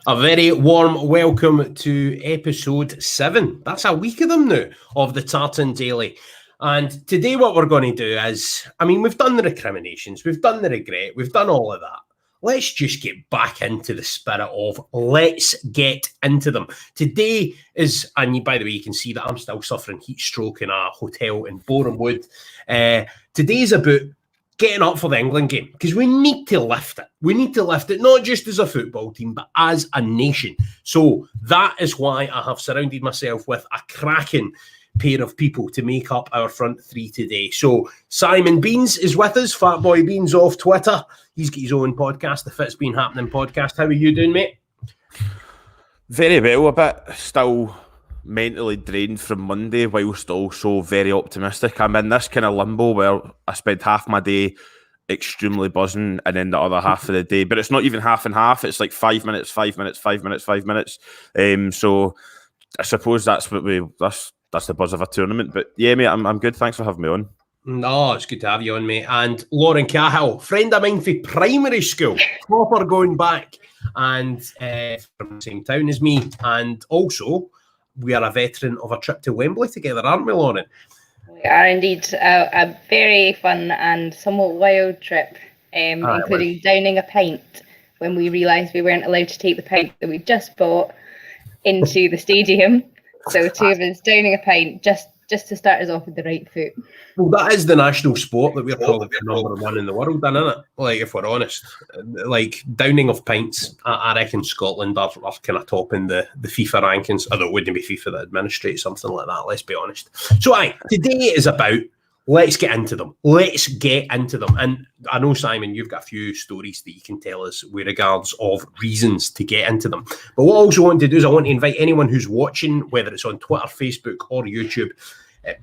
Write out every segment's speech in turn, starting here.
A very warm welcome to episode 7. That's a week of them now, of the Tartan Daily. And today what we're going to do is, we've done the recriminations, we've done the regret, we've done all of that. Let's just get back into the spirit of let's get into them. Today is, and by the way, you can see that I'm still suffering heat stroke in a hotel in Borehamwood. Today's about getting up for the England game, because we need to lift it. We need to lift it, not just as a football team, but as a nation. So that is why I have surrounded myself with a cracking pair of people to make up our front three today. So Simon Beans is with us, Fatboy Beans off Twitter. He's got his own podcast, the Fitz Bean Happenin podcast. How are you doing, mate? Very well, a bit still mentally drained from Monday, whilst also very optimistic. I'm in this kind of limbo where I spend half my day extremely buzzing and then the other half of the day, but it's not even half and half. It's like 5 minutes, 5 minutes, 5 minutes, 5 minutes. So I suppose that's what that's the buzz of a tournament. But yeah, mate, I'm good. Thanks for having me on. No, it's good to have you on, mate. And Lauren Cahill, friend of mine from primary school, proper going back, and from the same town as me. And also, we are a veteran of a trip to Wembley together, aren't we, Lauren? We are indeed. A very fun and somewhat wild trip, including downing a pint when we realised we weren't allowed to take the pint that we just bought into the stadium. So two of us downing a pint just to start us off with the right foot. Well, that is the national sport that we're probably number one in the world in, isn't it? Like, if we're honest. Like, downing of pints, I reckon Scotland are kind of topping the FIFA rankings, although it wouldn't be FIFA that administrates something like that, let's be honest. So, today is about let's get into them. Let's get into them. And I know, Simon, you've got a few stories that you can tell us with regards of reasons to get into them. But what I also want to do is I want to invite anyone who's watching, whether it's on Twitter, Facebook or YouTube,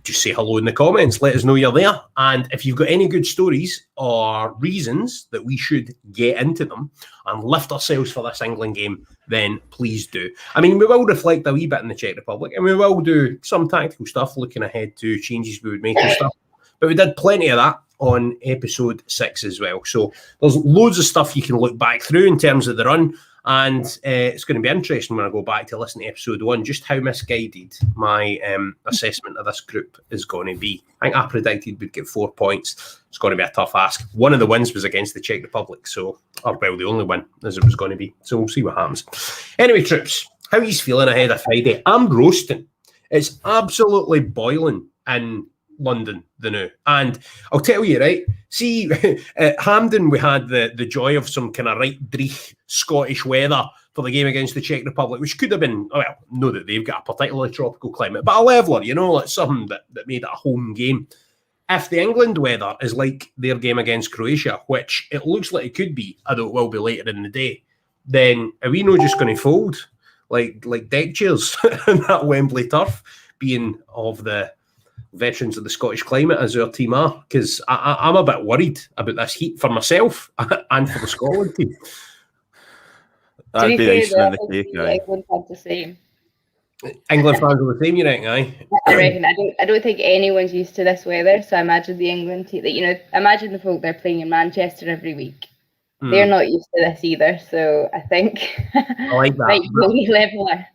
just say hello in the comments. Let us know you're there. And if you've got any good stories or reasons that we should get into them and lift ourselves for this England game, then please do. We will reflect a wee bit in the Czech Republic, and we will do some tactical stuff looking ahead to changes we would make and stuff. But we did plenty of that on episode 6 as well. So there's loads of stuff you can look back through in terms of the run. And it's going to be interesting when I go back to listen to episode 1, just how misguided my assessment of this group is going to be. I think I predicted we'd get 4 points. It's going to be a tough ask. One of the wins was against the Czech Republic, the only win as it was going to be. So we'll see what happens. Anyway, troops, how are you feeling ahead of Friday? I'm roasting. It's absolutely boiling in London, the new. And I'll tell you, right, see, at Hampden, we had the joy of some kind of right dreich Scottish weather for the game against the Czech Republic, which could have been, know that they've got a particularly tropical climate, but a leveler, like something that made it a home game. If the England weather is like their game against Croatia, which it looks like it could be, although it will be later in the day, then are we not just going to fold like deck chairs in that Wembley turf, being of the veterans of the Scottish climate as our team are? Because I'm a bit worried about this heat for myself and for the Scotland team. That'd be icing in the cake, England fans the same. England fans are the same, you reckon? I reckon. I don't think anyone's used to this weather. So I imagine the England team, imagine the folk they're playing in Manchester every week. They're not used to this either. So I think I like that. Might be leveler.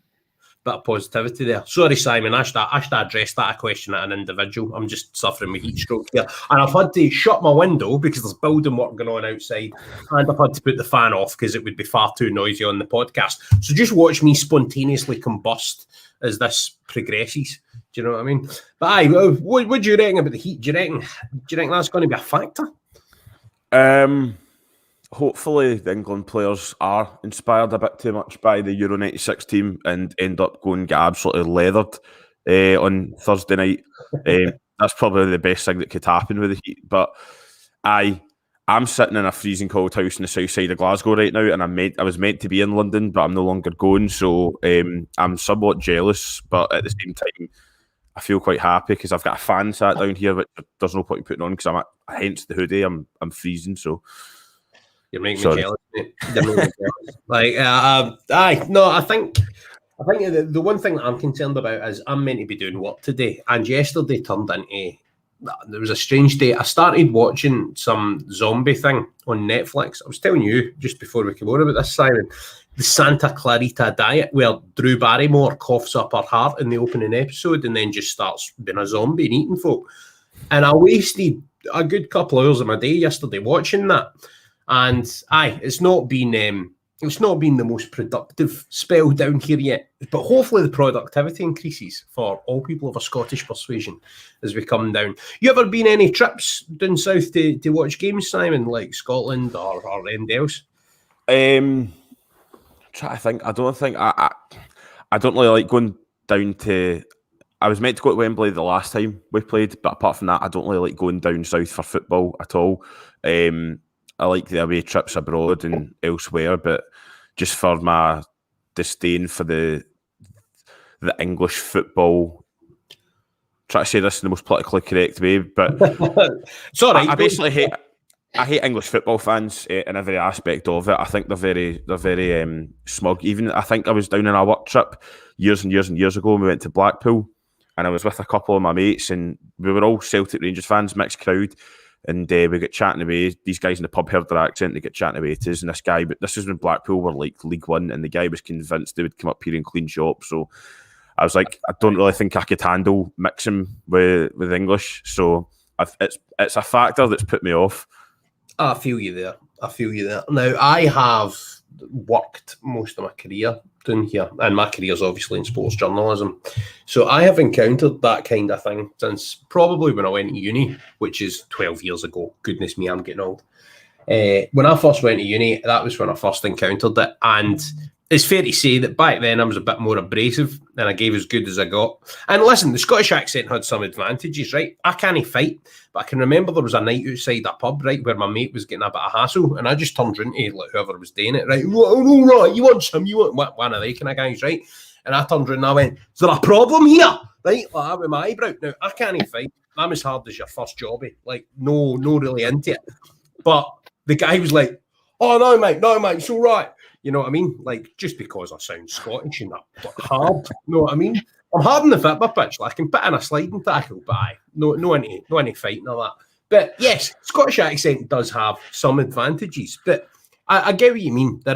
Bit of positivity there. Sorry, Simon, I should address that question at an individual. I'm just suffering with heat stroke here. And I've had to shut my window because there's building work going on outside. And I've had to put the fan off because it would be far too noisy on the podcast. So just watch me spontaneously combust as this progresses. Do you know what I mean? But what do you reckon about the heat? Do you reckon that's going to be a factor? Hopefully the England players are inspired a bit too much by the Euro 96 team and end up going get absolutely leathered on Thursday night. That's probably the best thing that could happen with the heat. But I'm sitting in a freezing cold house in the south side of Glasgow right now, and I was meant to be in London, but I'm no longer going. So I'm somewhat jealous, but at the same time, I feel quite happy because I've got a fan sat down here, which there's no point putting on because hence the hoodie. I'm freezing, so. You're making me jealous, mate. You're making me jealous. I think the one thing that I'm concerned about is I'm meant to be doing work today, and yesterday turned into there was a strange day. I started watching some zombie thing on Netflix. I was telling you just before we came on about this, Simon, the Santa Clarita Diet, where Drew Barrymore coughs up her heart in the opening episode and then just starts being a zombie and eating folk. And I wasted a good couple of hours of my day yesterday watching that. And it's not been the most productive spell down here yet. But hopefully the productivity increases for all people of a Scottish persuasion as we come down. You ever been any trips down south to watch games, Simon, like Scotland or anywhere else? Try to think. I don't really like going down to. I was meant to go to Wembley the last time we played, but apart from that, I don't really like going down south for football at all. I like the away trips abroad and elsewhere, but just for my disdain for the English football, try to say this in the most politically correct way, but sorry, I basically hate English football fans in every aspect of it. I think they're very smug. Even I think I was down on a work trip years and years and years ago, and we went to Blackpool, and I was with a couple of my mates, and we were all Celtic Rangers fans, mixed crowd. And we get chatting away. These guys in the pub heard their accent. They get chatting away to us. And this was when Blackpool were like League One, and the guy was convinced they would come up here and clean shop. So I was like, I don't really think I could handle mixing with English. So it's a factor that's put me off. I feel you there. Now, I have worked most of my career down here, and my career is obviously in sports journalism. So I have encountered that kind of thing since probably when I went to uni, which is 12 years ago. Goodness me, I'm getting old. When I first went to uni, that was when I first encountered it. And it's fair to say that back then I was a bit more abrasive and I gave as good as I got. And listen, the Scottish accent had some advantages, right? I can't fight, but I can remember there was a night outside a pub, right, where my mate was getting a bit of hassle, and I just turned around to like, whoever was doing it, right? All right, you want some? You want one of they kind of guys, right? And I turned around and I went, is there a problem here? Right? Like that with my eyebrow. Now, I can't fight. I'm as hard as your first jobby. Like, no really into it. But the guy was like, oh, no, mate, it's all right. You know what I mean? Like, just because I sound Scottish and that hard, you know what I mean? I'm hard in the football pitch. Like, I can put in a sliding tackle, but no any fighting or that. But yes, Scottish accent does have some advantages. But I get what you mean. There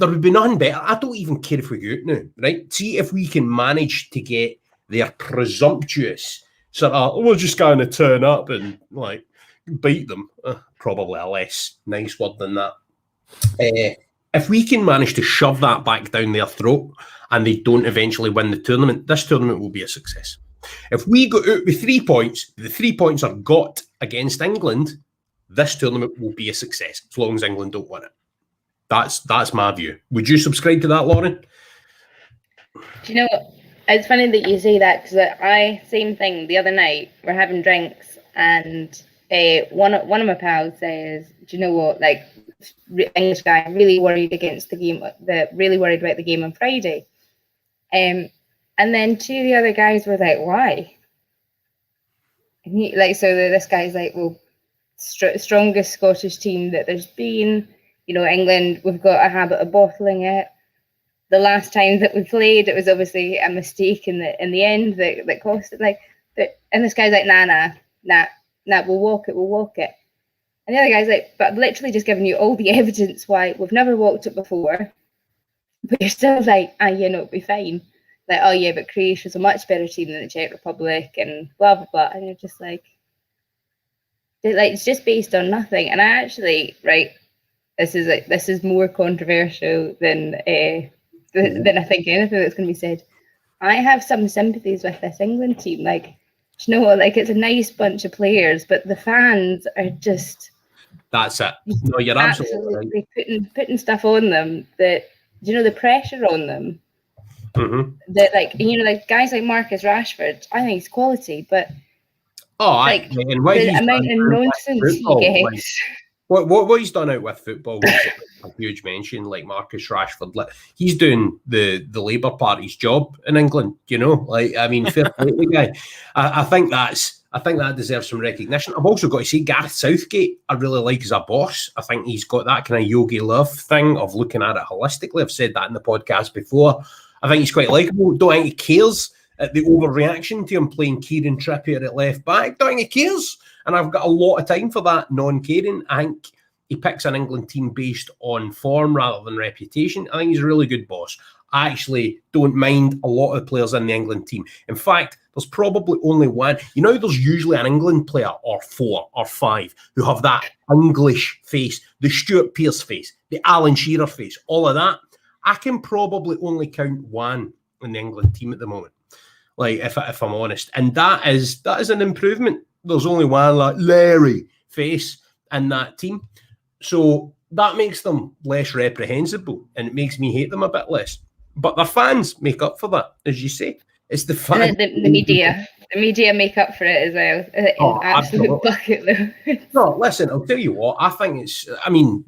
would be none better. I don't even care if we go out now, right? See if we can manage to get their presumptuous sort of, we're just going to turn up and like beat them. Probably a less nice word than that. If we can manage to shove that back down their throat and they don't eventually win the tournament, this tournament will be a success. If we go out with 3 points, the 3 points are got against England, this tournament will be a success as long as England don't win it. That's my view. Would you subscribe to that, Lauren? Do you know what? It's funny that you say that, because same thing the other night. We're having drinks and one of my pals says, do you know what, like, English guy really worried against the game, really worried about the game on Friday. And then two of the other guys were like, why? And this guy's like, well, strongest Scottish team that there's been, you know, England, we've got a habit of bottling it. The last time that we played, it was obviously a mistake in the end that cost it. And this guy's like, nah, we'll walk it. And the other guy's like, but I've literally just given you all the evidence why we've never walked it before. But you're still like, it'll be fine. Like, oh yeah, but Croatia's a much better team than the Czech Republic and blah, blah, blah. And you're just like, it's just based on nothing. And I actually, right, this is more controversial than I think anything that's going to be said. I have some sympathies with this England team. Like, do you know what? Like, it's a nice bunch of players, but the fans are just... That's it. No, you're absolutely right. Putting stuff on them that, you know, the pressure on them. Mm-hmm. That, like, you know, like guys like Marcus Rashford, I think he's quality, but the amount of nonsense he gets. What he's done out with football is a huge mention. Like Marcus Rashford, he's doing the Labour Party's job in England. You know, like, I mean, fair play to the guy. I think that deserves some recognition. I've also got to say Gareth Southgate, I really like as a boss. I think he's got that kind of Yogi Love thing of looking at it holistically. I've said that in the podcast before. I think he's quite likeable. Don't think he cares at the overreaction to him playing Kieran Trippier at left back. Don't think he cares. And I've got a lot of time for that non-caring. I think he picks an England team based on form rather than reputation. I think he's a really good boss. I actually don't mind a lot of the players in the England team. In fact, there's probably only one. You know, there's usually an England player or 4 or 5 who have that English face, the Stuart Pearce face, the Alan Shearer face, all of that. I can probably only count one in the England team at the moment, like if I'm honest. And that is an improvement. There's only one like Larry face in that team. So that makes them less reprehensible and it makes me hate them a bit less. But their fans make up for that, as you say. It's the fans. The media make up for it as well. It's an absolute bucket, though. No, listen, I'll tell you what. I think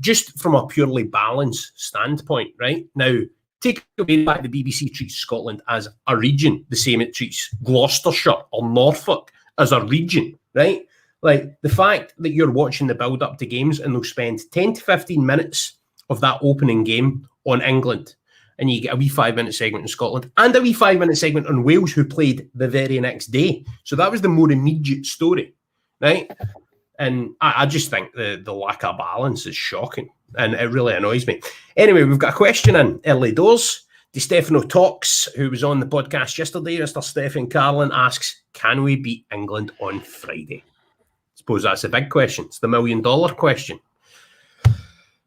just from a purely balanced standpoint, right? Now, take away that the BBC treats Scotland as a region, the same it treats Gloucestershire or Norfolk as a region, right? Like, the fact that you're watching the build-up to games and they'll spend 10 to 15 minutes of that opening game on England, and you get a wee 5-minute segment in Scotland and a wee 5-minute segment on Wales, who played the very next day. So that was the more immediate story, right? And I just think the lack of balance is shocking, and it really annoys me. Anyway, we've got a question in early doors. Di Stefano Talks, who was on the podcast yesterday, Mr. Stephen Carlin, asks, can we beat England on Friday? I suppose that's a big question. It's the $1 million question.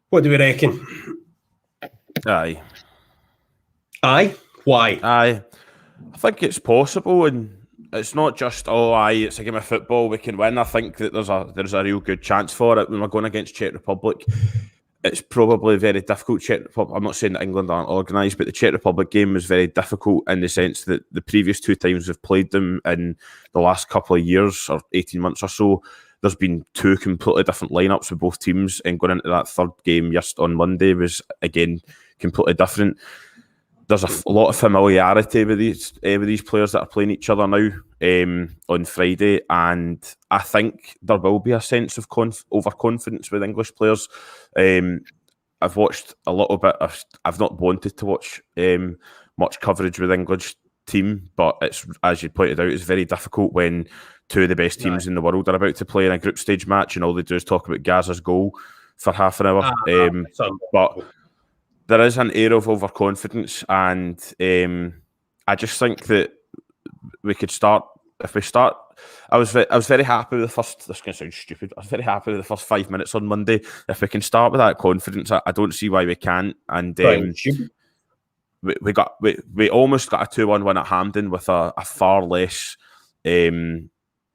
What do we reckon? Aye. Aye? Why? Aye. I think it's possible, and it's not just, it's a game of football, we can win. I think that there's a real good chance for it when we're going against Czech Republic. It's probably very difficult. Czech Republic, I'm not saying that England aren't organised, but the Czech Republic game was very difficult in the sense that the previous 2 times we've played them in the last couple of years or 18 months or so, there's been 2 completely different lineups with both teams, and going into that third game just on Monday was, again, completely different. There's a lot of familiarity with these players that are playing each other now on Friday, and I think there will be a sense of overconfidence with English players. I've watched a little bit. I've not wanted to watch much coverage with English team, but it's, as you pointed out, it's very difficult when 2 of the best teams in the world are about to play in a group stage match, and all they do is talk about Gaza's goal for half an hour. But there is an air of overconfidence, and I just think that we could start. If we start, I was very happy with the first. This is going to sound stupid. I was very happy with the first 5 minutes on Monday. If we can start with that confidence, I don't see why we can't. And we almost got a 2-1 win at Hampden with a far less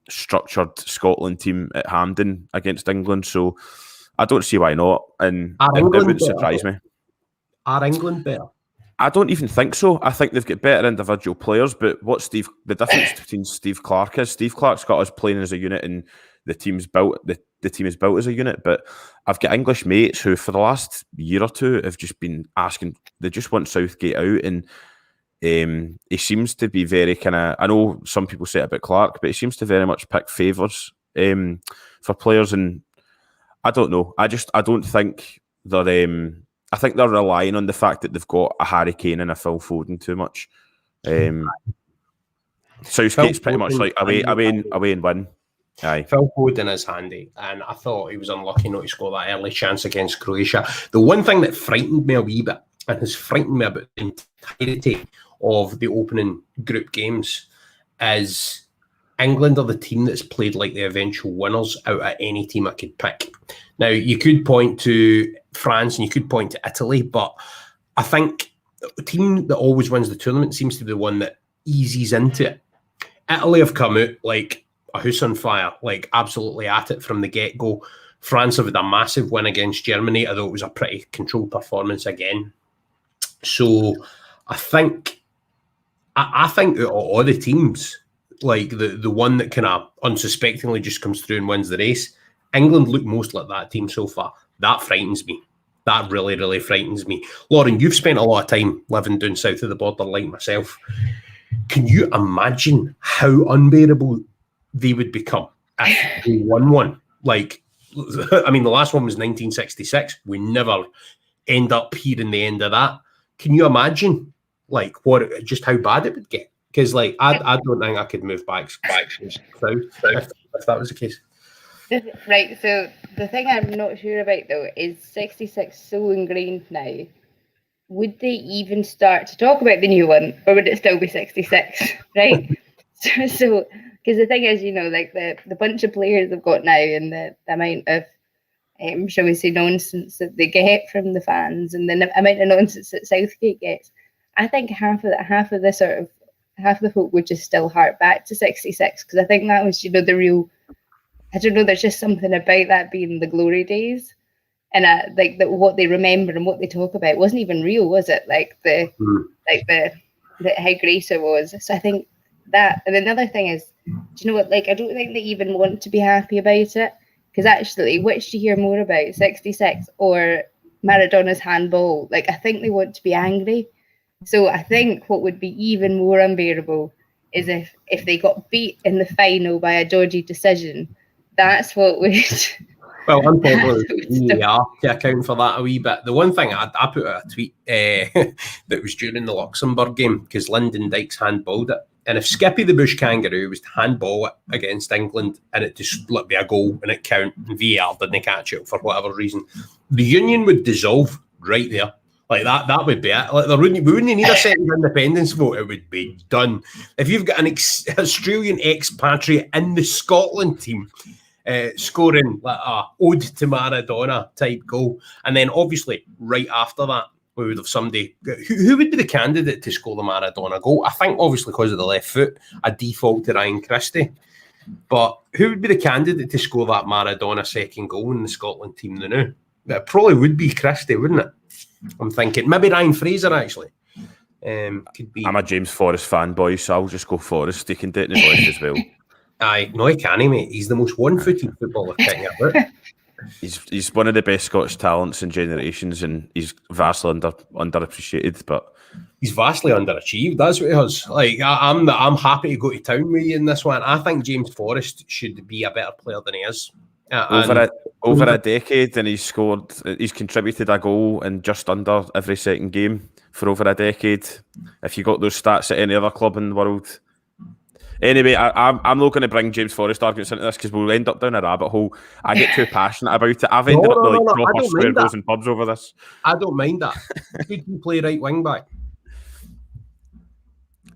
structured Scotland team at Hampden against England. So I don't see why not, and it wouldn't surprise me. Are England better? I don't even think so. I think they've got better individual players, but the difference between Steve Clarke is Steve Clarke's got us playing as a unit, and the team's built. The team is built as a unit. But I've got English mates who, for the last year or 2, have just been asking. They just want Southgate out, and he seems to be very kind of. I know some people say it about Clarke, but he seems to very much pick favours for players, and I don't know. I don't think they're. I think they're relying on the fact that they've got a Harry Kane and a Phil Foden too much. Southgate's pretty much like away and win. Aye. Phil Foden is handy, and I thought he was unlucky not to score that early chance against Croatia. The one thing that frightened me a wee bit, and has frightened me about the entirety of the opening group games, is England are the team that's played like the eventual winners out of any team I could pick. Now, you could point to France and you could point to Italy, but I think the team that always wins the tournament seems to be the one that eases into it. Italy have come out like a house on fire, like absolutely at it from the get-go. France have had a massive win against Germany, although it was a pretty controlled performance again. So I think out of all the teams, like the one that kind of unsuspectingly just comes through and wins the race, England look most like that team so far. That frightens me. That really, really frightens me. Lauren, you've spent a lot of time living down south of the border like myself. Can you imagine how unbearable they would become if they won one? Like, I mean, the last one was 1966. We never end up hearing the end of that. Can you imagine, like, just how bad it would get? Because, like, I don't think I could move back south if that was the case. Right, so the thing I'm not sure about though is 66 so ingrained now. Would they even start to talk about the new one, or would it still be 66? Right? So because the thing is, like the bunch of players they've got now and the amount of shall we say, nonsense that they get from the fans, and the amount of nonsense that Southgate gets, I think half of the folk would just still hark back to 66, because I think that was, the real. I don't know. There's just something about that being the glory days, and what they remember and what they talk about wasn't even real, was it? How great it was. So I think that, and another thing is, do you know what? Like, I don't think they even want to be happy about it. Because actually, which do you hear more about, 66 or Maradona's handball? Like, I think they want to be angry. So I think what would be even more unbearable is if they got beat in the final by a dodgy decision. That's what would... Well, unfortunately, we are to account for that a wee bit. The one thing I put out a tweet that was during the Luxembourg game, because Lyndon Dykes handballed it. And if Skippy the Bush Kangaroo was to handball it against England and it just let be a goal and it count and VAR didn't catch it for whatever reason, the union would dissolve right there. Like that would be it. Like we wouldn't need a second independence vote. It would be done. If you've got an Australian expatriate in the Scotland team scoring like a ode to Maradona type goal, and then obviously right after that, we would have somebody who would be the candidate to score the Maradona goal. I think obviously because of the left foot, a default to Ryan Christie. But who would be the candidate to score that Maradona second goal in the Scotland team now? It probably would be Christie, wouldn't it? I'm thinking maybe Ryan Fraser actually. Could be. I'm a James Forrest fanboy, so I'll just go Forrest. He can do it in his life as well. Aye, no, he can't, mate. He's the most one-footed footballer kicking about. He's one of the best Scottish talents in generations, and he's vastly underappreciated. But he's vastly underachieved. That's what he has. Like I'm happy to go to town with you in this one. I think James Forrest should be a better player than he is. Over a decade, and he's contributed a goal in just under every second game for over a decade. If you got those stats at any other club in the world. Anyway, I'm not going to bring James Forrest arguments into this because we'll end up down a rabbit hole. I get too passionate about it. I've ended up with proper square goals and pubs over this. I don't mind that. Could you play right wing back?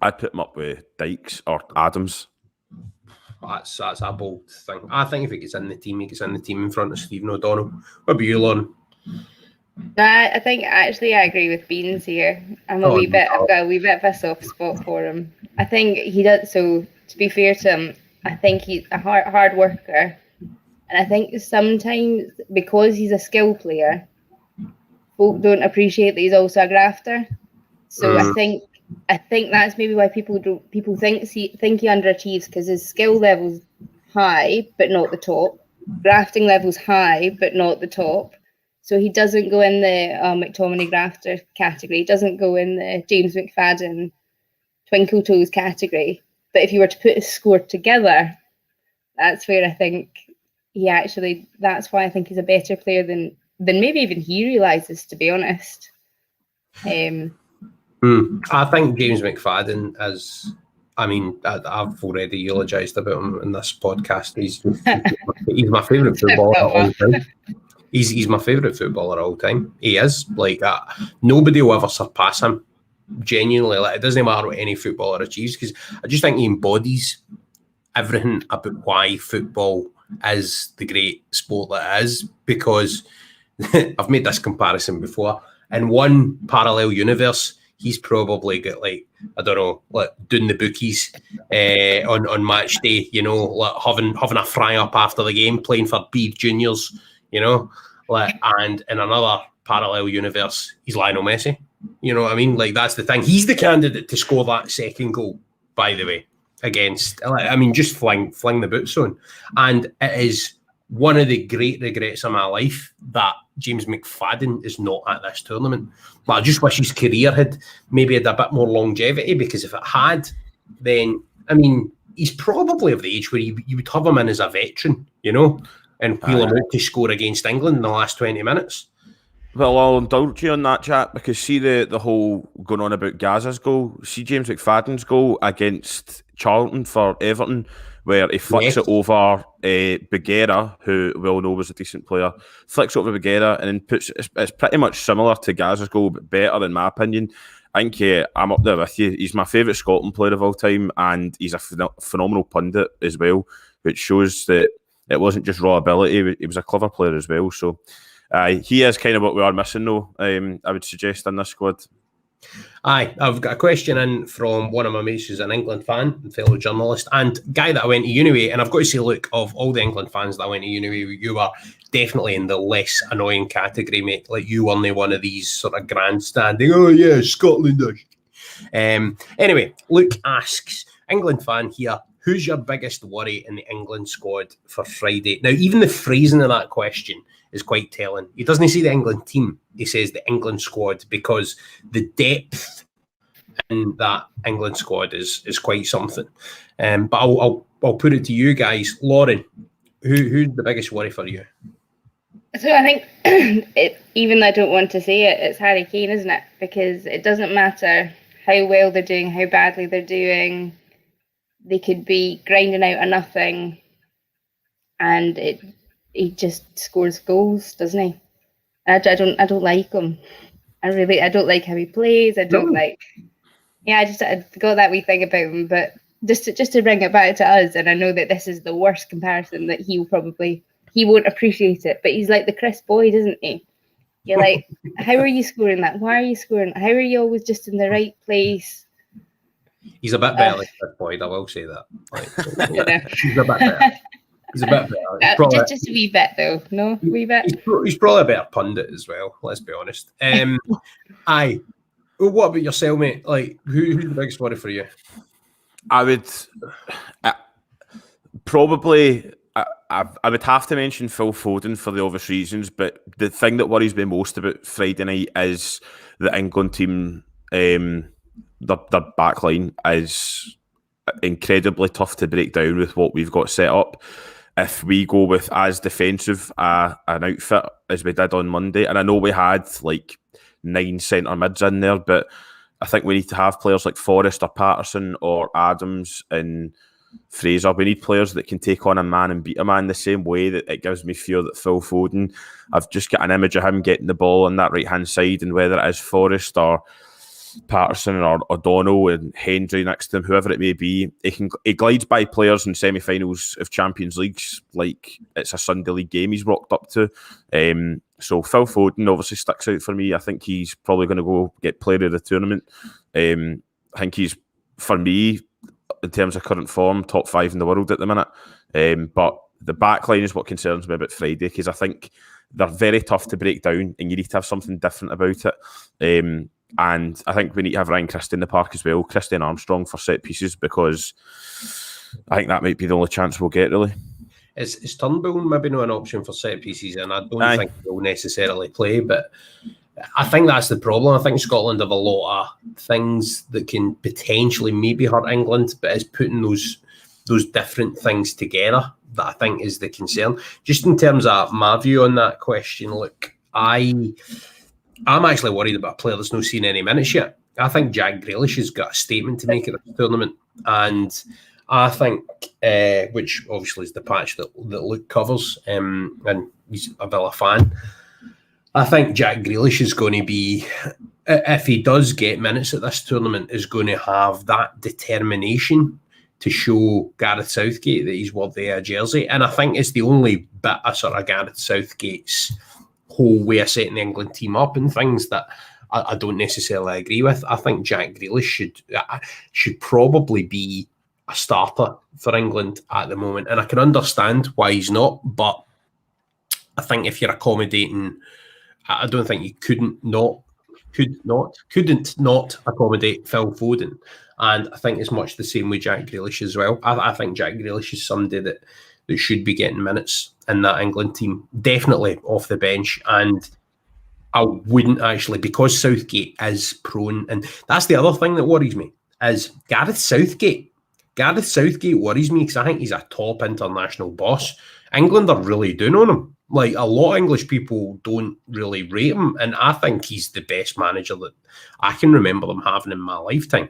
I'd put him up with Dykes or Adams. That's a bold thing. I think if he gets in the team, he gets in the team in front of Stephen O'Donnell. What about you, Lauren? I think actually I agree with Beans here. I've got a wee bit of a soft spot for him. I think he does. So to be fair to him, I think he's a hard worker, and I think sometimes because he's a skill player, folk don't appreciate that he's also a grafter. So I think that's maybe why people think he underachieves, because his skill level's high but not the top, grafting level's high but not the top. So he doesn't go in the McTominay grafter category. He doesn't go in the James McFadden twinkle toes category. But if you were to put his score together, that's where I think that's why I think he's a better player than maybe even he realises, to be honest. I think James McFadden is, I've already eulogised about him in this podcast. He's my favourite footballer of all time. He's my favourite footballer of all time. He is. Like, nobody will ever surpass him. Genuinely, like, it doesn't matter what any footballer achieves, because I just think he embodies everything about why football is the great sport that it is. Because I've made this comparison before. In one parallel universe, he's probably got, like, I don't know, like doing the bookies on match day, like having a fry up after the game, playing for Beard Juniors, like, and in another parallel universe, he's Lionel Messi. You know what I mean? Like, that's the thing. He's the candidate to score that second goal, by the way, against, just fling the boots on. And it is one of the great regrets of my life that James McFadden is not at this tournament. But I just wish his career had maybe had a bit more longevity, because if it had, then, he's probably of the age where you would have him in as a veteran, and wheel him out to score against England in the last 20 minutes. Well, I'll indulge you on that, chat, because see the whole going on about Gaza's goal. See James McFadden's goal against Charlton for Everton where he flicks it over Bagheera, who we all know was a decent player, flicks it over Bagheera and then puts it's pretty much similar to Gaz's goal, but better in my opinion. I think I'm up there with you. He's my favourite Scotland player of all time, and he's a phenomenal pundit as well, which shows that it wasn't just raw ability, he was a clever player as well. So he is kind of what we are missing though, I would suggest, in this squad. Aye, I've got a question in from one of my mates who's an England fan and fellow journalist and guy that I went to uni with, and I've got to say, look, of all the England fans that I went to uni with, you are definitely in the less annoying category, mate. Like, you weren't one of these sort of grandstanding, oh yeah, Scotland. Anyway, Luke asks, England fan here, who's your biggest worry in the England squad for Friday? Now, even the phrasing of that question is quite telling. He doesn't say the England team, he says the England squad, because the depth in that England squad is quite something. But I'll put it to you guys. Lauren, who's the biggest worry for you? So I think, even though I don't want to say it, it's Harry Kane, isn't it? Because it doesn't matter how well they're doing, how badly they're doing. They could be grinding out a nothing, and he just scores goals, doesn't he? I don't like him. I don't like how he plays. I don't like. Yeah, I got that wee thing about him, but just to bring it back to us, and I know that this is the worst comparison that he won't appreciate it, but he's like the Chris Boyd, isn't he? You're like, how are you scoring that? Why are you scoring? How are you always just in the right place? He's a bit better like Chris Boyd, I will say that. He's a bit better. He's a bit better. Probably, just a wee bit, though. No, a wee bit. He's probably a better pundit as well, let's be honest. Aye. What about yourself, mate? Like, who's the biggest worry for you? I would probably... I would have to mention Phil Foden for the obvious reasons, but the thing that worries me most about Friday night is the England team, their back line is incredibly tough to break down with what we've got set up. If we go with as defensive an outfit as we did on Monday, and I know we had like 9 centre mids in there, but I think we need to have players like Forrest or Patterson or Adams and Fraser. We need players that can take on a man and beat a man the same way that it gives me fear that Phil Foden, I've just got an image of him getting the ball on that right hand side, and whether it is Forrest or Patterson or O'Donnell and Hendry next to him, whoever it may be, he glides by players in semi-finals of Champions Leagues like it's a Sunday League game he's rocked up to. So Phil Foden obviously sticks out for me. I think he's probably going to go get player of the tournament. I think he's, for me, in terms of current form, top 5 in the world at the minute. But the back line is what concerns me about Friday, because I think they're very tough to break down and you need to have something different about it. And I think we need to have Ryan Christie in the park as well, Christie and Armstrong for set pieces, because I think that might be the only chance we'll get, really. Is Turnbull maybe not an option for set pieces? And I don't think he'll necessarily play, but I think that's the problem. I think Scotland have a lot of things that can potentially maybe hurt England, but it's putting those different things together that I think is the concern. Just in terms of my view on that question, look, I'm actually worried about a player that's not seen any minutes yet. I think Jack Grealish has got a statement to make at the tournament, and I think, which obviously is the patch that Luke covers, and he's a Villa fan. I think Jack Grealish is going to be, if he does get minutes at this tournament, is going to have that determination to show Gareth Southgate that he's worthy of a jersey. And I think it's the only bit of sort of Gareth Southgate's whole way of setting the England team up and things that I don't necessarily agree with. I think Jack Grealish should probably be a starter for England at the moment. And I can understand why he's not, but I think if you're accommodating, I don't think you couldn't not accommodate Phil Foden. And I think it's much the same with Jack Grealish as well. I think Jack Grealish is somebody that should be getting minutes in that England team, definitely off the bench. And I wouldn't actually, because Southgate is prone, and that's the other thing that worries me, is Gareth Southgate. Gareth Southgate worries me because I think he's a top international boss. England are really doing on him. Like, a lot of English people don't really rate him, and I think he's the best manager that I can remember them having in my lifetime.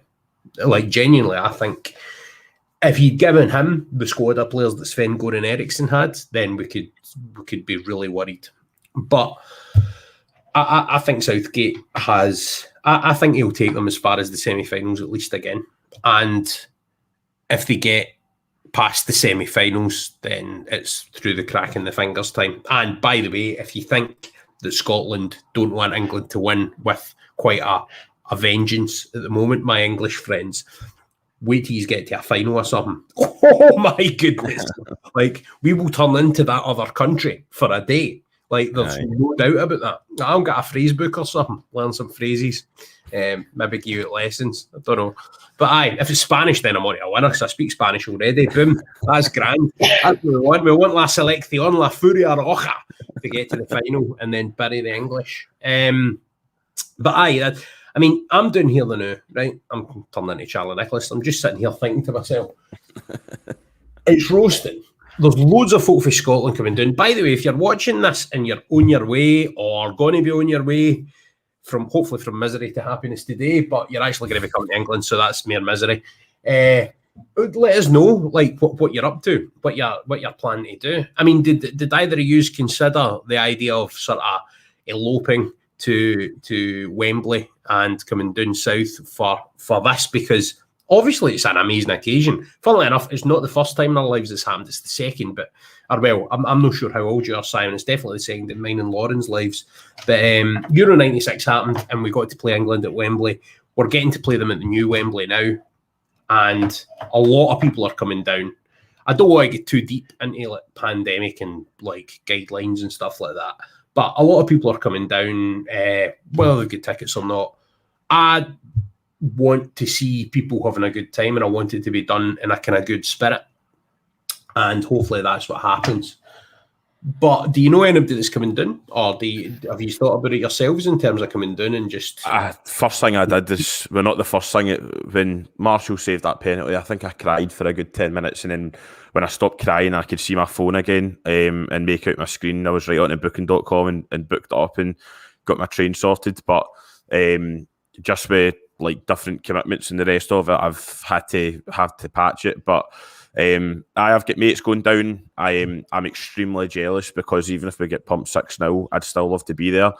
Like, genuinely, I think if you'd given him the squad of players that Sven-Goran Eriksson had, then we could be really worried. But I think Southgate has. I think he'll take them as far as the semi-finals at least again. And if they get past the semi-finals, then it's through the crack in the fingers time. And by the way, if you think that Scotland don't want England to win with quite a vengeance at the moment, my English friends, wait till you get to a final or something. Oh my goodness. Like, we will turn into that other country for a day. Like, there's no doubt about that. I'll get a phrase book or something, learn some phrases, maybe give you lessons. I don't know. But aye, if it's Spanish, then I'm already a winner, because I speak Spanish already. Boom, that's grand. That's what we want. We want la selección, la furia roja to get to the final and then bury the English. But aye, I mean, I'm down here now, right? I'm turning into Charlie Nicholas. I'm just sitting here thinking to myself, it's roasting. There's loads of folk from Scotland coming down. By the way, if you're watching this and you're on your way or going to be on your way hopefully from misery to happiness today, but you're actually going to be coming to England, so that's mere misery. Let us know, like, what you're up to, what you're planning to do. I mean, did either of you consider the idea of sort of eloping to Wembley and coming down south for this? Because obviously it's an amazing occasion. Funnily enough, it's not the first time in our lives this happened, it's the second, but I'm not sure how old you are, Simon. It's definitely the second in mine and Lauren's lives. But Euro 96 happened and we got to play England at Wembley. We're getting to play them at the new Wembley now, and a lot of people are coming down. I don't want to get too deep into like pandemic and like guidelines and stuff like that, but a lot of people are coming down, whether they get tickets or not. I want to see people having a good time, and I want it to be done in a kind of good spirit, and hopefully that's what happens. But do you know anybody that's coming down, or have you thought about it yourselves in terms of coming down and just? First thing I did is, well, not the first thing. When Marshall saved that penalty, I think I cried for a good 10 minutes, and then when I stopped crying, I could see my phone again and make out my screen. I was right on to booking.com and booked it up and got my train sorted. But just with like different commitments and the rest of it, I've had to patch it. But I've got mates going down. I'm extremely jealous, because even if we get pumped 6-0, I'd still love to be there.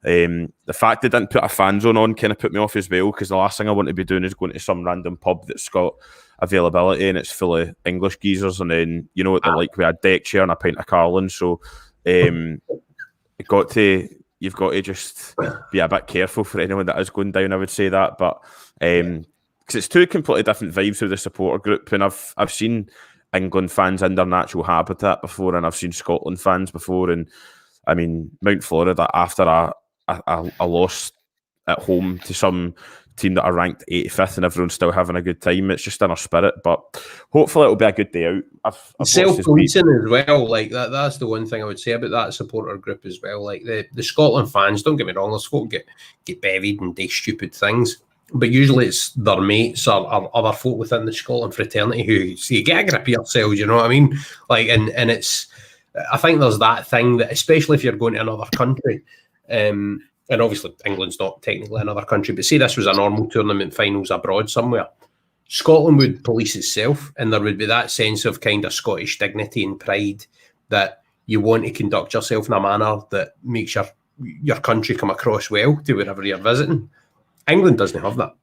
The fact they didn't put a fan zone on kind of put me off as well, because the last thing I want to be doing is going to some random pub that's got availability and it's full of English geezers, and then you know what they're like with a deck chair and a pint of Carlin. So you've got to just be a bit careful for anyone that is going down, I would say that. But because it's two completely different vibes with the supporter group, and I've seen England fans in their natural habitat before, and I've seen Scotland fans before, and I mean Mount Florida, after a loss at home to some team that are ranked 85th and everyone's still having a good time, it's just in our spirit. But hopefully it'll be a good day out. Self-policing as well, like that's the one thing I would say about that supporter group as well. Like the Scotland fans, don't get me wrong, there's folk get bevied and do stupid things, but usually it's their mates or other folk within the Scotland fraternity who say, get a grip of yourselves, you know what I mean? Like, and it's, I think there's that thing that, especially if you're going to another country, and obviously England's not technically another country, but say this was a normal tournament finals abroad somewhere, Scotland would police itself, and there would be that sense of kind of Scottish dignity and pride that you want to conduct yourself in a manner that makes your country come across well to wherever you're visiting. England doesn't have that.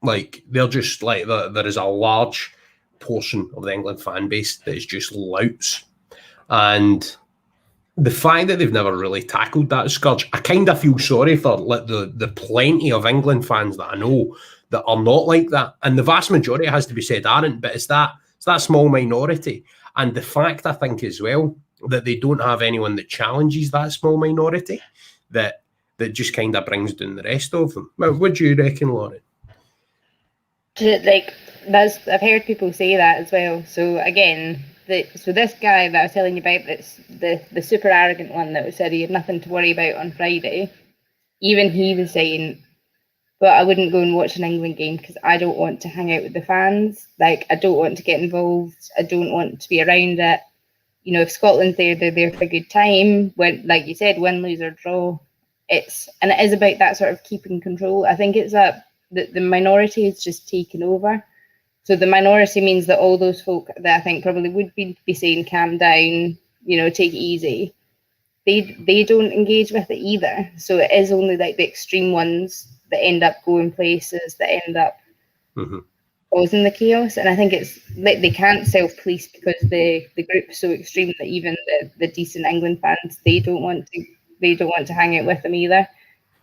Like, they're just like, there is a large portion of the England fan base that is just louts. And the fact that they've never really tackled that scourge, I kind of feel sorry for like the plenty of England fans that I know that are not like that. And the vast majority, has to be said, aren't, but it's that small minority. And the fact, I think, as well, that they don't have anyone that challenges that small minority, that just kind of brings down the rest of them. What do you reckon, Lauren? Like, I've heard people say that as well. So again, so this guy that I was telling you about, that's the super arrogant one that said he had nothing to worry about on Friday, even he was saying, but I wouldn't go and watch an England game because I don't want to hang out with the fans. Like, I don't want to get involved. I don't want to be around it. You know, if Scotland's there, they're there for a good time. When, like you said, win, lose or draw. It is about that sort of keeping control. I think it's that the minority is just taken over. So the minority means that all those folk that I think probably would be saying calm down, take it easy, they don't engage with it either. So it is only like the extreme ones that end up going places, that end up causing the chaos. And I think it's like they can't self-police because the group's so extreme that even the decent England fans, they don't want to hang out with them either.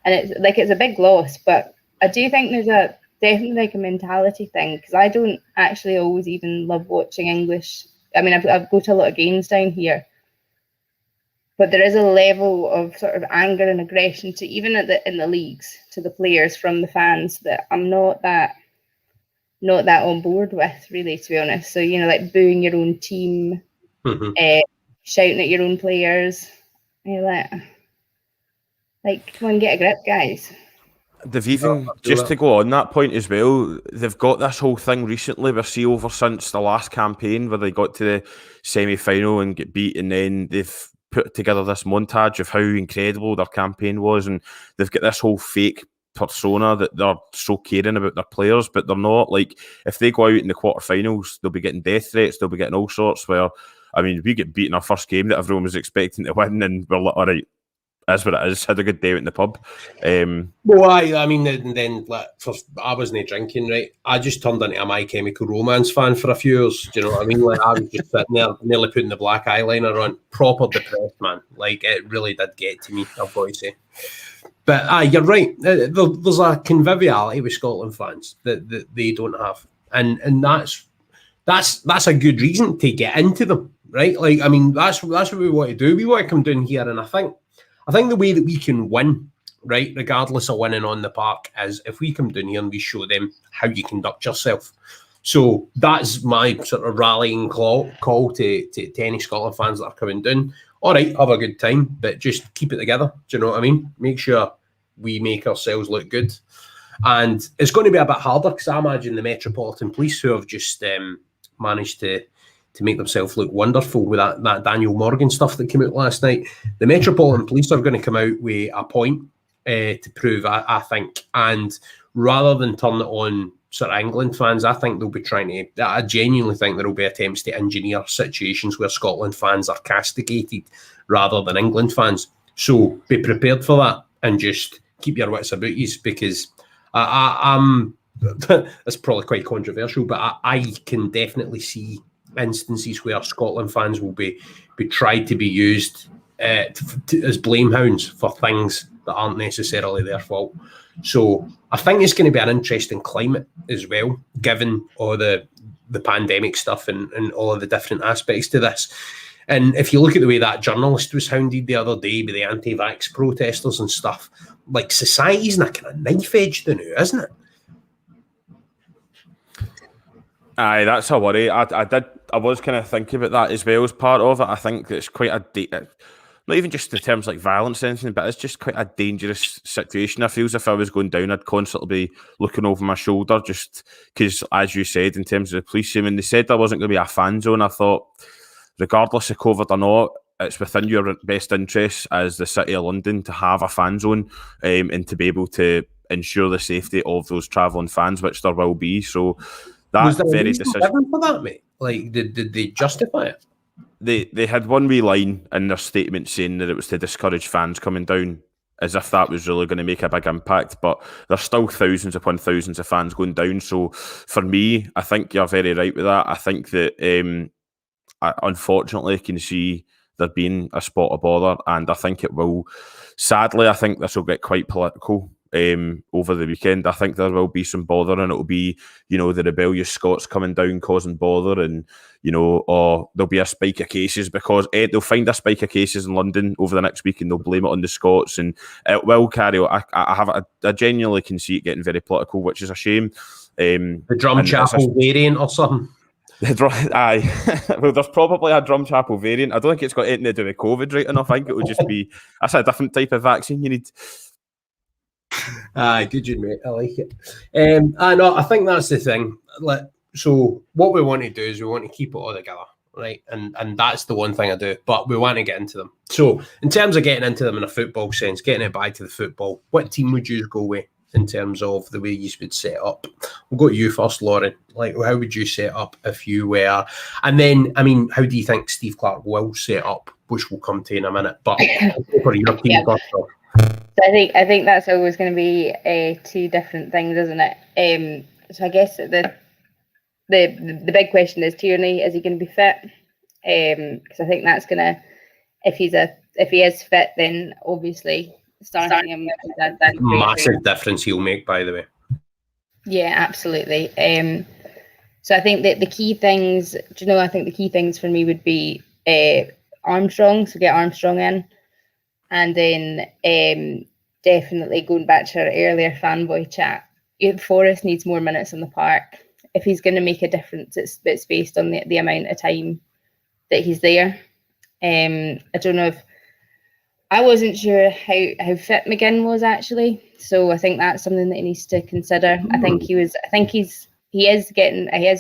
And it's a big loss, but I do think there's definitely like a mentality thing, because I don't actually always even love watching English. I mean, I've go to a lot of games down here, but there is a level of sort of anger and aggression to even in the leagues to the players from the fans that I'm not that on board with, really, to be honest. So like booing your own team, shouting at your own players. You're like, come on, get a grip, guys. They've even, just to go on that point as well, they've got this whole thing recently, ever since the last campaign where they got to the semi-final and get beat, and then they've put together this montage of how incredible their campaign was, and they've got this whole fake persona that they're so caring about their players, but they're not. Like, if they go out in the quarterfinals, they'll be getting death threats, they'll be getting all sorts, where, I mean, we get beaten our first game that everyone was expecting to win, and we're like, all right, that's what it is. Had a good day out in the pub. Well, I mean, then I wasn't drinking, right? I just turned into a My Chemical Romance fan for a few years. Do you know what I mean? Like, I was just sitting there, nearly putting the black eyeliner on, proper depressed, man. Like, it really did get to me, I've got to say. But you're right. There's a conviviality with Scotland fans that they don't have, and that's a good reason to get into them, right? Like, I mean, that's what we want to do. We want to come down here, and I think the way that we can win, right, regardless of winning on the park, is if we come down here and we show them how you conduct yourself. So that's my sort of rallying call to any Scotland fans that are coming down. All right, have a good time, but just keep it together. Do you know what I mean? Make sure we make ourselves look good. And it's going to be a bit harder, because I imagine the Metropolitan Police, who have just managed to make themselves look wonderful with that Daniel Morgan stuff that came out last night. The Metropolitan Police are going to come out with a point to prove, I think. And rather than turn it on sort of England fans, I think they'll be I genuinely think there will be attempts to engineer situations where Scotland fans are castigated rather than England fans. So be prepared for that and just keep your wits about you, because I'm that's probably quite controversial, but I can definitely see instances where Scotland fans will be tried to be used as blame hounds for things that aren't necessarily their fault. So I think it's going to be an interesting climate as well, given all the pandemic stuff and all of the different aspects to this. And if you look at the way that journalist was hounded the other day by the anti-vax protesters and stuff, like, society's in a kind of knife edge now, isn't it? Aye, that's a worry. I was kind of thinking about that as well as part of it. I think it's quite not even just in terms like violence or anything, but it's just quite a dangerous situation. I feel as if I was going down, I'd constantly be looking over my shoulder, just because, as you said, in terms of the police, I mean, they said there wasn't going to be a fan zone. I thought, regardless of COVID or not, it's within your best interests as the City of London to have a fan zone and to be able to ensure the safety of those travelling fans, which there will be. So that's very decision for that, mate. Like, did they justify it? They had one wee line in their statement saying that it was to discourage fans coming down, as if that was really going to make a big impact. But there's still thousands upon thousands of fans going down. So for me, I think you're very right with that. I think that I unfortunately can see there being a spot of bother, and I think it will. Sadly, I think this will get quite political over the weekend. I think there will be some bother, and it will be, the rebellious Scots coming down causing bother, and or there'll be a spike of cases because they'll find a spike of cases in London over the next week and they'll blame it on the Scots, and it will carry on. I genuinely can see it getting very political, which is a shame. The Drumchapel variant or something. Aye, well, there's probably a Drumchapel variant. I don't think it's got anything to do with COVID, right enough. I think it would just be, that's a different type of vaccine you need. Aye, good, mate. I like it. I think that's the thing. So what we want to do is we want to keep it all together, right? And that's the one thing I do, but we want to get into them. So in terms of getting into them in a football sense, getting it back to the football, what team would you go with in terms of the way you would set up. We'll go to you first, Lauren. Like, how would you set up if you were? And then, I mean, how do you think Steve Clarke will set up, which we'll come to in a minute. But for your team first off. So I think that's always going to be two different things, isn't it? So I guess the big question is Tierney. Is he going to be fit? Because I think that's going to, if he is fit, then obviously starting him. That's massive difference he'll make, by the way. Yeah, absolutely. So I think that the key things. I think the key things for me would be Armstrong. So get Armstrong in. And then definitely going back to our earlier fanboy chat, Forrest needs more minutes in the park. If he's going to make a difference, it's based on the amount of time that he's there. I don't know if I wasn't sure how fit McGinn was actually, so I think that's something that he needs to consider. I think he is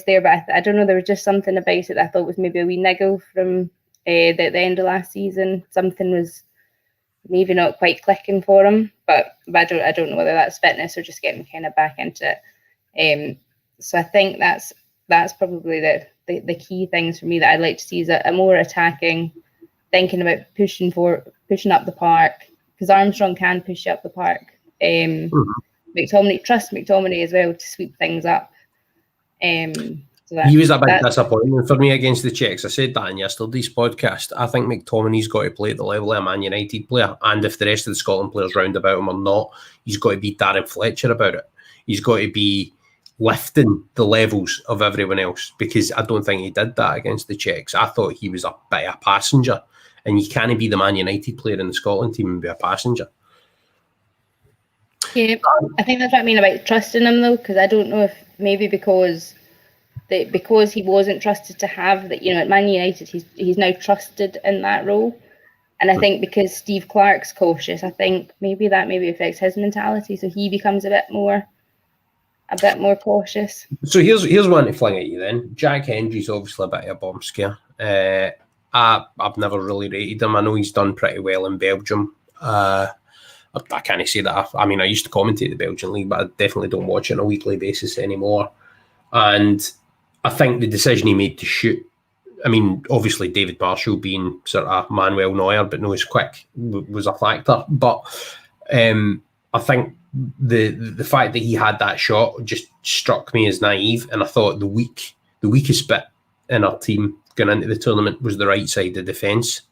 there, but I don't know. There was just something about it that I thought was maybe a wee niggle from the end of last season. Something was maybe not quite clicking for him, but I don't know whether that's fitness or just getting kind of back into it. So I think that's probably the key things for me that I'd like to see is a more attacking, thinking about pushing up the park, because Armstrong can push up the park. Trust McTominay as well to sweep things up. He was a big disappointment for me against the Czechs. I said that in yesterday's podcast. I think McTominay's got to play at the level of a Man United player, and if the rest of the Scotland players round about him are not, he's got to be Darren Fletcher about it. He's got to be lifting the levels of everyone else, because I don't think he did that against the Czechs. I thought he was a bit of a passenger, and you can't be the Man United player in the Scotland team and be a passenger. Yeah, I think that's what I mean about trusting him though, because I don't know if maybe because he wasn't trusted to have that, at Man United, he's now trusted in that role. And I think because Steve Clarke's cautious, I think maybe that affects his mentality, so he becomes a bit more cautious. So here's one to fling at you then. Jack Hendry's obviously a bit of a bomb scare. I've never really rated him. I know he's done pretty well in Belgium. I can't say that. I used to commentate the Belgian league, but I definitely don't watch it on a weekly basis anymore. And I think the decision he made to shoot, obviously David Marshall being sort of Manuel Neuer, but no, as quick was a factor. But I think the fact that he had that shot just struck me as naive, and I thought the weakest bit in our team going into the tournament was the right side of defence.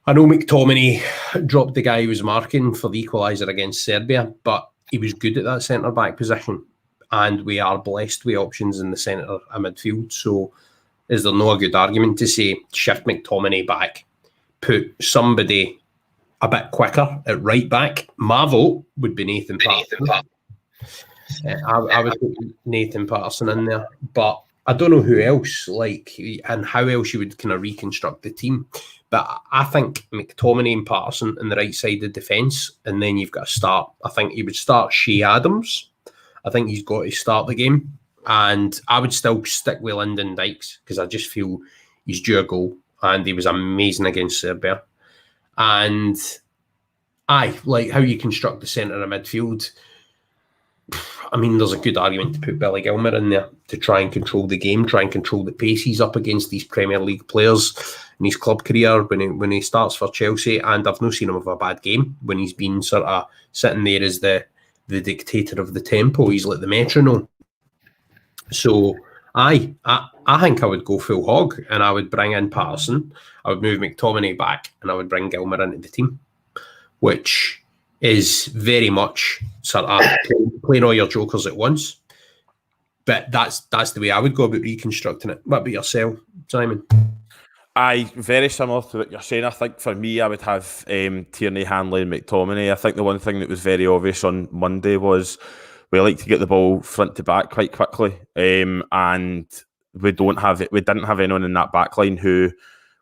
I know McTominay dropped the guy he was marking for the equaliser against Serbia, but he was good at that centre-back position, and we are blessed with options in the centre of midfield. So is there no good argument to say shift McTominay back, put somebody a bit quicker at right back? My vote would be Nathan Patterson. I would put Nathan Patterson in there, but I don't know who else, and how else you would kind of reconstruct the team. But I think McTominay and Patterson in the right side of defence, and then you've got to start. I think you would start Shea Adams. I think he's got to start the game, and I would still stick with Lyndon Dykes because I just feel he's due a goal, and he was amazing against Serbia. And how you construct the centre of midfield. There's a good argument to put Billy Gilmour in there to try and control the game, try and control the pace he's up against these Premier League players in his club career when he starts for Chelsea. And I've not seen him have a bad game when he's been sort of sitting there as the dictator of the tempo. He's like the metronome. So I think I would go full hog, and I would bring in Patterson, I would move McTominay back, and I would bring Gilmour into the team, which is very much sort of playing all your jokers at once. But that's the way I would go about reconstructing it. What about yourself, Simon? Aye, very similar to what you're saying. I think for me, I would have Tierney, Hanley and McTominay. I think the one thing that was very obvious on Monday was we like to get the ball front to back quite quickly, and we didn't have anyone in that back line who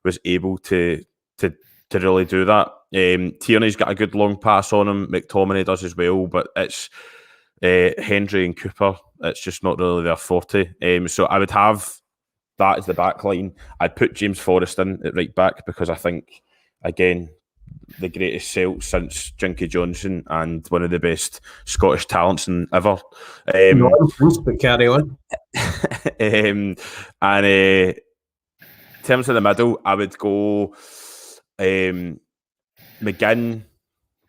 was able to really do that. Tierney's got a good long pass on him. McTominay does as well, but it's Hendry and Cooper. It's just not really their forte. So I would have that as the back line. I'd put James Forrest in at right back because I think, again, the greatest Celt since Jinky Johnson and one of the best Scottish talents ever. But carry on. In terms of the middle, I would go McGinn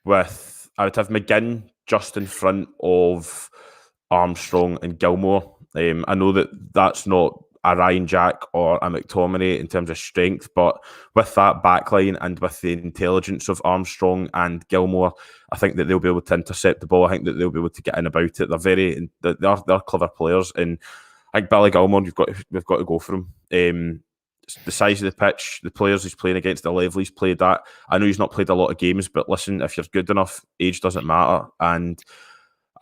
I would have McGinn just in front of Armstrong and Gilmore. I know that's not a Ryan Jack or a McTominay in terms of strength, but with that backline and with the intelligence of Armstrong and Gilmore, I think that they'll be able to intercept the ball. I think that they'll be able to get in about it. They're clever players, and I think Billy Gilmore, we've got to go for him. The size of the pitch, the players he's playing against, the level he's played at. I know he's not played a lot of games, but listen, if you're good enough, age doesn't matter. And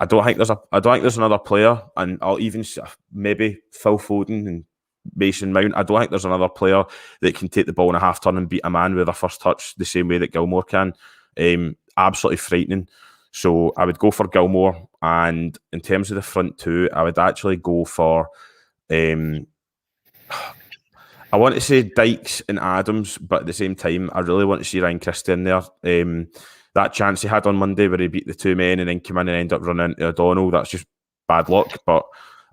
I don't think there's another player, and I'll even maybe Phil Foden and Mason Mount. I don't think there's another player that can take the ball in a half turn and beat a man with a first touch the same way that Gilmore can. Absolutely frightening. So I would go for Gilmore, and in terms of the front two, I would actually go for I want to say Dykes and Adams, but at the same time, I really want to see Ryan Christie in there. That chance he had on Monday where he beat the two men and then came in and ended up running into O'Donnell, that's just bad luck. But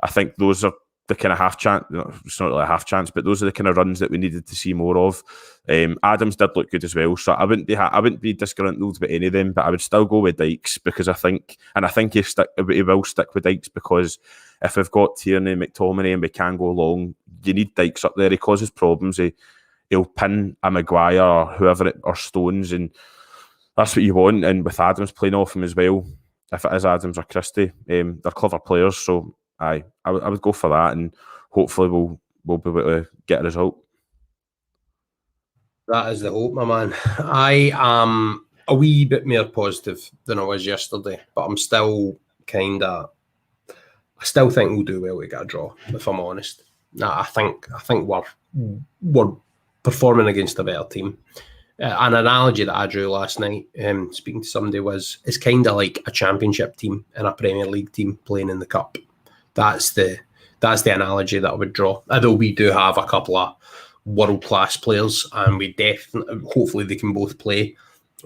I think those are the kind of half chance. It's not really a half chance, but those are the kind of runs that we needed to see more of. Adams did look good as well, so I wouldn't be disgruntled with any of them, but I would still go with Dykes because I think he will stick with Dykes, because if we've got Tierney, McTominay, and we can go long, you need Dykes up there. He causes problems. He'll pin a Maguire or whoever or Stones, and that's what you want. And with Adams playing off him as well, if it is Adams or Christie, they're clever players. So I would go for that, and hopefully we'll be able to get a result. That is the hope, my man. I am a wee bit more positive than I was yesterday, but I'm still I still think we'll do well to get a draw, if I'm honest. I think we're performing against a better team. An analogy that I drew last night, speaking to somebody, was it's kind of like a championship team and a Premier League team playing in the cup. That's the analogy that I would draw. Although we do have a couple of world-class players, and we hopefully they can both play,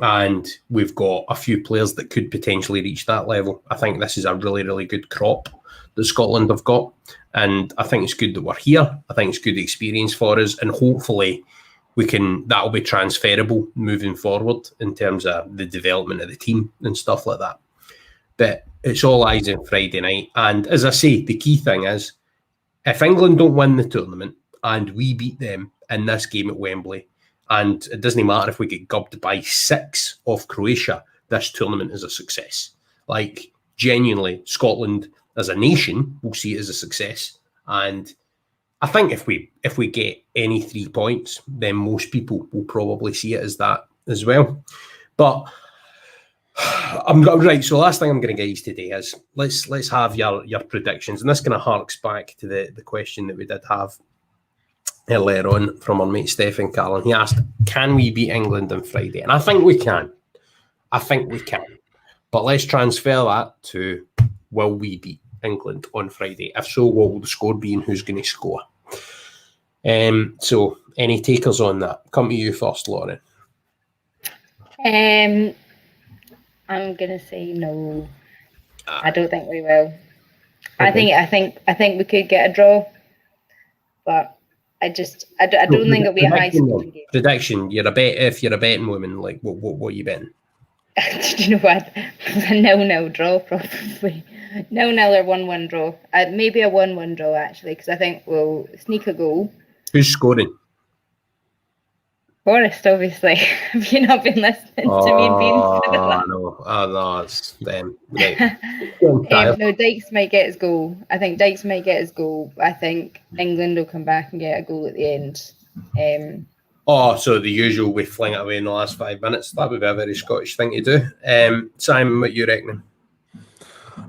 and we've got a few players that could potentially reach that level. I think this is a really, really good crop that Scotland have got, and I think it's good that we're here. I think it's good experience for us, and hopefully that'll be transferable moving forward in terms of the development of the team and stuff like that. But it's all eyes on Friday night, and as I say, the key thing is if England don't win the tournament and we beat them in this game at Wembley, and it doesn't matter if we get gubbed by 6 off Croatia, this tournament is a success. Like, genuinely, Scotland as a nation will see it as a success. And I think if we get any 3 points, then most people will probably see it as that as well. But I'm right. So last thing I'm going to get you today is let's have your predictions, and this kind of harks back to the question that we did have earlier on from our mate Stephen Carlin. He asked, "Can we beat England on Friday?" And I think we can. But let's transfer that to, will we beat England on Friday? If so, what will the score be, and who's going to score? So any takers on that? Come to you first, Lauren. I'm gonna say no. I don't think we will. Okay. I think we could get a draw, but I don't think it'll be a high scoring game. Prediction: if you're a betting woman, like what are you betting? Do you know what? A 0-0 draw, probably. 0-0 or 1-1 draw. Maybe a 1-1 draw, actually, because I think we'll sneak a goal. Who's scoring? Forrest, obviously. Have you not been listening to me being no, it's them. Right. No, Dykes might get his goal. I think Dykes might get his goal. I think England will come back and get a goal at the end. So the usual, we fling it away in the last 5 minutes. That would be a very Scottish thing to do. Simon, what you reckoning?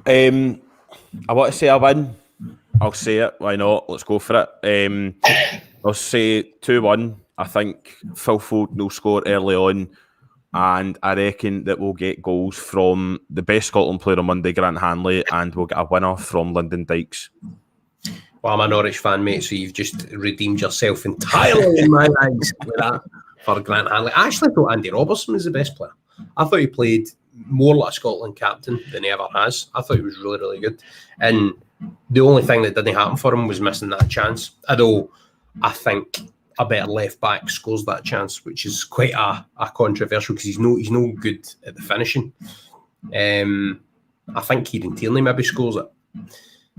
I want to say I win. I'll say it. Why not? Let's go for it. I'll say 2-1. I think Phil Foden will score early on, and I reckon that we'll get goals from the best Scotland player on Monday, Grant Hanley, and we'll get a winner from Lyndon Dykes. Well, I'm a Norwich fan, mate, so you've just redeemed yourself entirely in my eyes with that. for Grant Hanley. I actually thought Andy Robertson was the best player. I thought he played more like a Scotland captain than he ever has. I thought he was really, really good. And the only thing that didn't happen for him was missing that chance. Although I think a better left back scores that chance, which is quite a controversial because he's no good at the finishing. I think Kieran Tierney maybe scores it,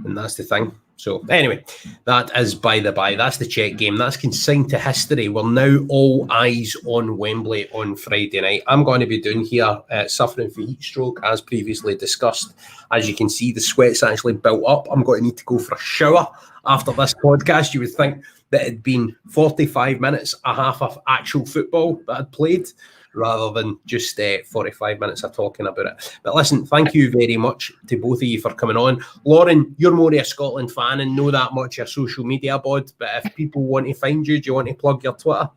and that's the thing. So anyway, that is by the by. That's the Czech game. That's consigned to history. We're now all eyes on Wembley on Friday night. I'm going to be doing here suffering from heat stroke, as previously discussed. As you can see, the sweat's actually built up. I'm going to need to go for a shower after this podcast. You would think that it'd been 45 minutes, a half of actual football that I'd played, rather than just 45 minutes of talking about it. But listen, thank you very much to both of you for coming on. Lauren, you're more of a Scotland fan and know that much of social media bod, but if people want to find you, do you want to plug your Twitter?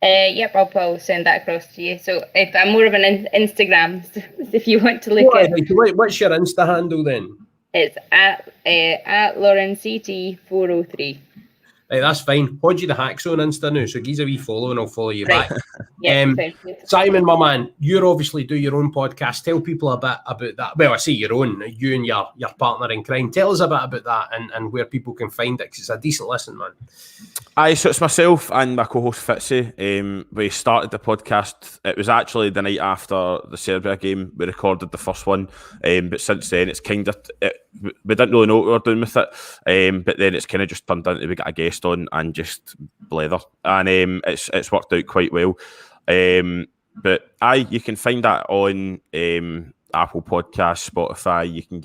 Yep, I'll send that across to you. So if I'm more of an Instagram, if you want to look at it. What's your Insta handle then? It's at LaurenCT403. Right, that's fine. Hodgeythehack's on Insta now, so give us a wee follow and I'll follow you back. Yeah, Simon, my man, you obviously do your own podcast. Tell people a bit about that. Well, I say your own, you and your partner in crime. Tell us a bit about that and where people can find it, because it's a decent listen, man. Aye, so it's myself and my co-host Fitzy. We started the podcast. It was actually the night after the Serbia game. We recorded the first one, but since then it's kind of... we didn't really know what we were doing with it, but then it's kind of just turned into we got a guest on and just blather, and it's worked out quite well. But you can find that on Apple Podcasts, Spotify. You can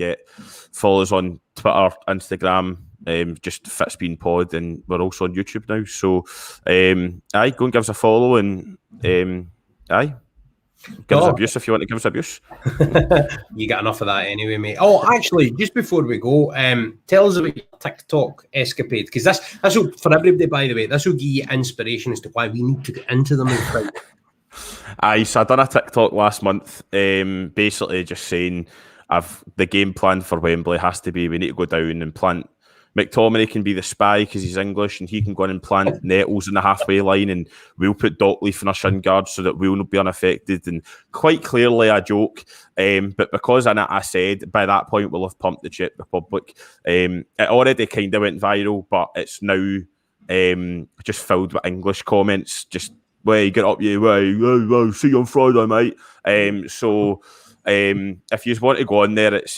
follow us on Twitter, Instagram, just Fitz Bean Pod, and we're also on YouTube now. So go and give us a follow, and give us abuse if you want to give us abuse. You got enough of that anyway, mate. Oh, actually, just before we go, tell us about your TikTok escapade, because this will, for everybody, by the way, this will give you inspiration as to why we need to get into them and fight. Aye, so I done a TikTok last month, basically just saying the game plan for Wembley has to be we need to go down and plant. McTominay can be the spy because he's English and he can go in and plant nettles in the halfway line, and we'll put Dockleaf in our shin guard so that we'll not be unaffected. And quite clearly a joke, but because I said by that point we'll have pumped the Czech Republic. It already kind of went viral, but it's now just filled with English comments. Just, "Way, get up you, way, see you on Friday, mate." So if you want to go on there, it's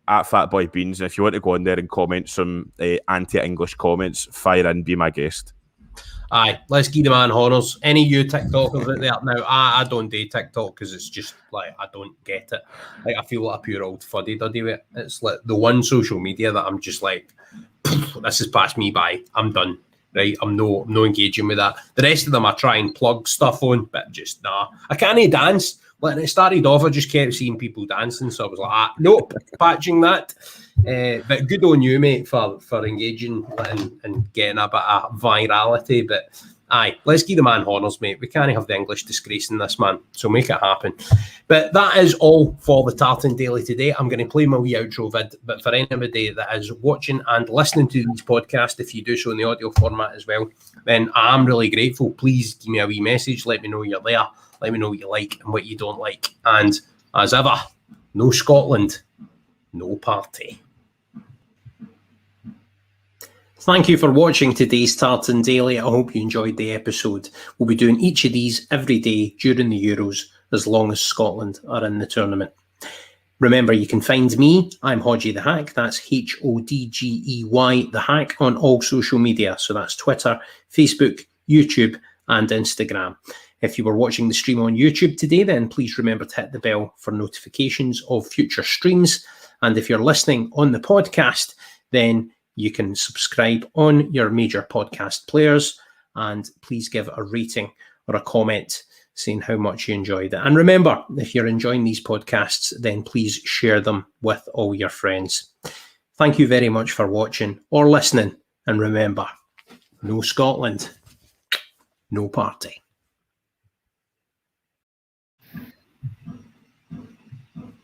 at Fatboy Beans, and if you want to go on there and comment some anti-English comments, fire in, be my guest. Aye, let's give the man honours. Any you TikTokers out there now? I don't do TikTok because it's just like I don't get it. Like I feel like a pure old fuddy-duddy with it. It's like the one social media that I'm just like, this has passed me by. I'm done. Right, I'm no engaging with that. The rest of them I try and plug stuff on, but just nah. I can't dance. When it started off, I just kept seeing people dancing, so I was like, nope, patching that. But good on you, mate, for engaging and getting a bit of virality. But aye, let's give the man honours, mate. We can't have the English disgrace in this, man. So make it happen. But that is all for the Tartan Daily today. I'm going to play my wee outro vid. But for anybody that is watching and listening to these podcasts, if you do so in the audio format as well, then I'm really grateful. Please give me a wee message. Let me know you're there. Let me know what you like and what you don't like. And as ever, no Scotland, no party. Thank you for watching today's Tartan Daily. I hope you enjoyed the episode. We'll be doing each of these every day during the Euros, as long as Scotland are in the tournament. Remember, you can find me. I'm Hodgeythehack. That's HODGEY, the Hack, on all social media. So that's Twitter, Facebook, YouTube, and Instagram. If you were watching the stream on YouTube today, then please remember to hit the bell for notifications of future streams. And if you're listening on the podcast, then you can subscribe on your major podcast players, and please give a rating or a comment saying how much you enjoyed it. And remember, if you're enjoying these podcasts, then please share them with all your friends. Thank you very much for watching or listening. And remember, no Scotland, no party.